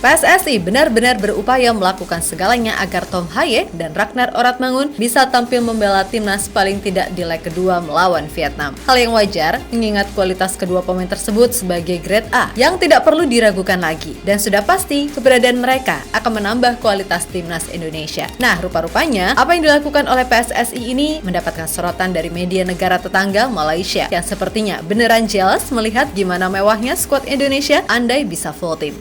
PSSI benar-benar berupaya melakukan segalanya agar Tom Haye dan Ragnar Oratmangun bisa tampil membela timnas paling tidak di leg kedua melawan Vietnam. Hal yang wajar mengingat kualitas kedua pemain tersebut sebagai grade A yang tidak perlu diragukan lagi, dan sudah pasti keberadaan mereka akan menambah kualitas timnas Indonesia. Nah, rupa-rupanya apa yang dilakukan oleh PSSI ini mendapatkan sorotan dari media negara tetangga Malaysia yang sepertinya beneran jealous melihat gimana mewahnya skuad Indonesia andai bisa full tim.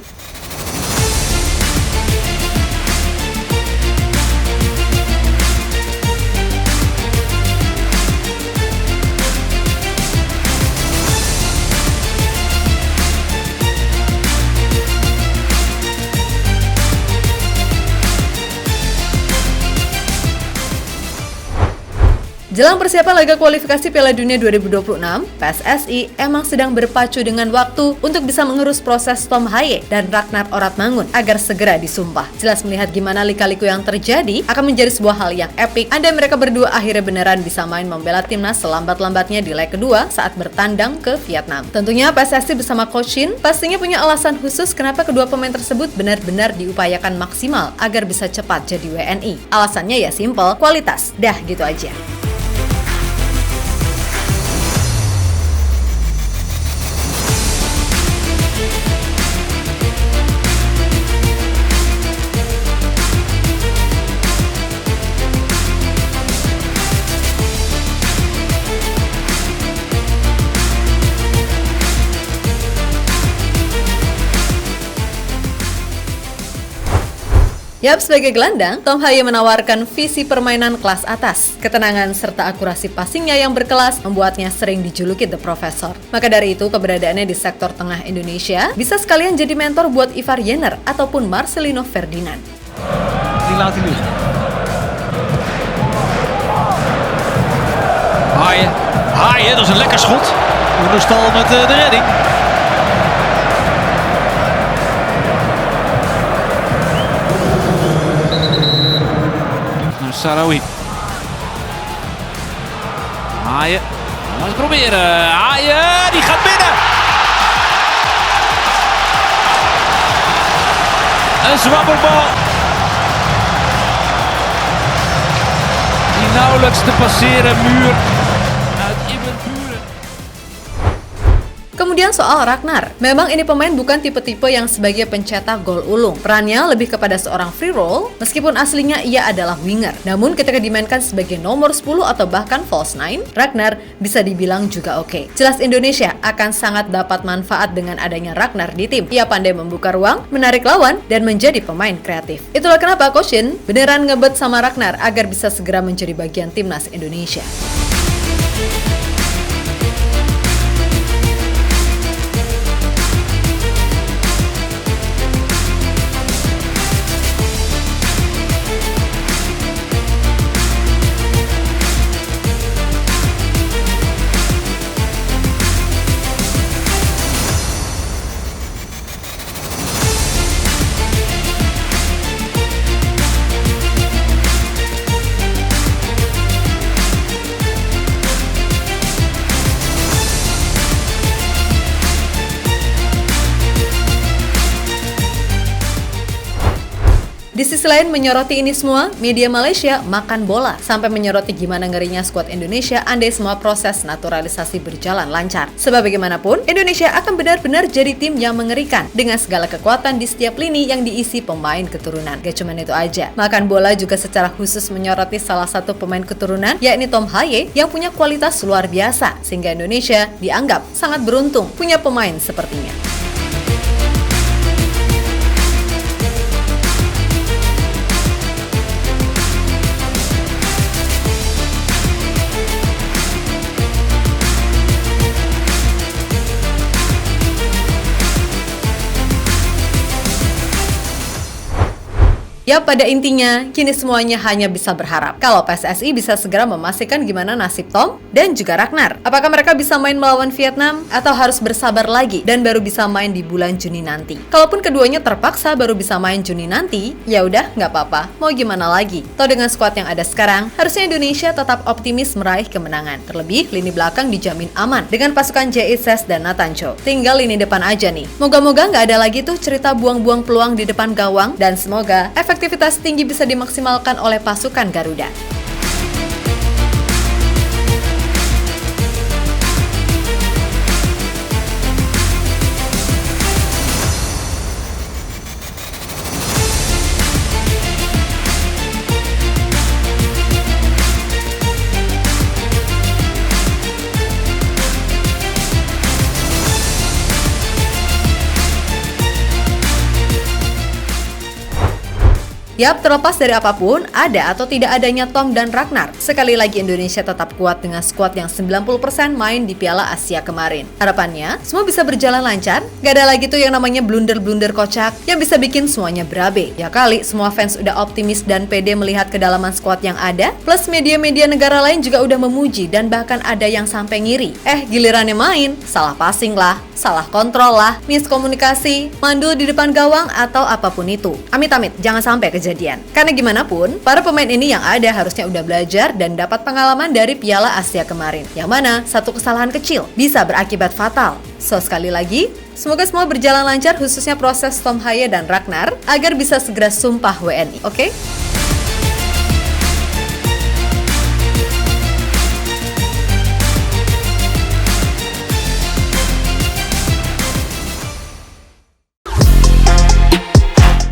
Jelang persiapan laga kualifikasi Piala Dunia 2026, PSSI emang sedang berpacu dengan waktu untuk bisa mengurus proses Tom Haye dan Ragnar Oratmangun agar segera disumpah. Jelas melihat gimana lika-liku yang terjadi akan menjadi sebuah hal yang epik andai mereka berdua akhirnya beneran bisa main membela timnas selambat-lambatnya di leg kedua saat bertandang ke Vietnam. Tentunya PSSI bersama Coach Shin pastinya punya alasan khusus kenapa kedua pemain tersebut benar-benar diupayakan maksimal agar bisa cepat jadi WNI. Alasannya ya simple, kualitas. Dah gitu aja. Yap, sebagai gelandang, Tom Haye menawarkan visi permainan kelas atas. Ketenangan serta akurasi passingnya yang berkelas membuatnya sering dijuluki The Professor. Maka dari itu, keberadaannya di sektor tengah Indonesia bisa sekalian jadi mentor buat Ivar Jenner ataupun Marcelino Ferdinand. Die laat hij nu. Haye, dat is een lekker schot. Oenerstal met de redding. Sarawi. Haye. Laten we proberen. Haye, die gaat binnen. Een zwabberbal. Die nauwelijks te passeren muur uit Ibbenburen. Kemudian soal Ragnar, memang ini pemain bukan tipe-tipe yang sebagai pencetak gol ulung. Perannya lebih kepada seorang free roll, meskipun aslinya ia adalah winger. Namun ketika dimainkan sebagai nomor 10 atau bahkan false 9, Ragnar bisa dibilang juga oke. Jelas Indonesia akan sangat dapat manfaat dengan adanya Ragnar di tim. Ia pandai membuka ruang, menarik lawan, dan menjadi pemain kreatif. Itulah kenapa Coach Shin beneran ngebet sama Ragnar agar bisa segera menjadi bagian timnas Indonesia. Di sisi lain menyoroti ini semua, media Malaysia makan bola sampai menyoroti gimana ngerinya skuad Indonesia andai semua proses naturalisasi berjalan lancar. Sebab bagaimanapun, Indonesia akan benar-benar jadi tim yang mengerikan dengan segala kekuatan di setiap lini yang diisi pemain keturunan. Gak cuman itu aja, makan bola juga secara khusus menyoroti salah satu pemain keturunan, yakni Tom Haye yang punya kualitas luar biasa sehingga Indonesia dianggap sangat beruntung punya pemain sepertinya. Ya, pada intinya, kini semuanya hanya bisa berharap kalau PSSI bisa segera memastikan gimana nasib Tom dan juga Ragnar. Apakah mereka bisa main melawan Vietnam atau harus bersabar lagi dan baru bisa main di bulan Juni nanti? Kalaupun keduanya terpaksa baru bisa main Juni nanti, ya udah nggak apa-apa. Mau gimana lagi? Toh dengan skuad yang ada sekarang, harusnya Indonesia tetap optimis meraih kemenangan. Terlebih lini belakang dijamin aman dengan pasukan J.I. dan Nathan Cho. Tinggal lini depan aja nih. Moga-moga nggak ada lagi tuh cerita buang-buang peluang di depan gawang, dan semoga efektivitas tinggi bisa dimaksimalkan oleh pasukan Garuda. Yap, terlepas dari apapun, ada atau tidak adanya Tom dan Ragnar, sekali lagi Indonesia tetap kuat dengan skuad yang 90% main di Piala Asia kemarin. Harapannya, semua bisa berjalan lancar, gak ada lagi tuh yang namanya blunder-blunder kocak yang bisa bikin semuanya berabe. Ya kali, semua fans udah optimis dan pede melihat kedalaman skuad yang ada, plus media-media negara lain juga udah memuji dan bahkan ada yang sampai ngiri. Gilirannya main, salah passing lah, salah kontrol lah, miskomunikasi, mandul di depan gawang, atau apapun itu. Amit-amit, jangan sampai kejadian. Karena gimana pun, para pemain ini yang ada harusnya udah belajar dan dapat pengalaman dari Piala Asia kemarin. Yang mana, satu kesalahan kecil bisa berakibat fatal. So, sekali lagi, semoga semua berjalan lancar khususnya proses Tom Hye dan Ragnar agar bisa segera sumpah WNI, oke?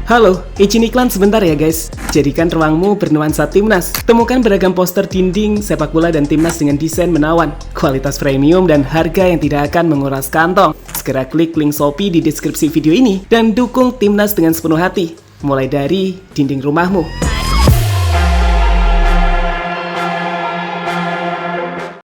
Halo, izin iklan sebentar ya guys. Jadikan ruangmu bernuansa timnas. Temukan beragam poster dinding, sepak bola dan timnas dengan desain menawan, kualitas premium dan harga yang tidak akan menguras kantong. Segera klik link Shopee di deskripsi video ini dan dukung timnas dengan sepenuh hati. Mulai dari dinding rumahmu.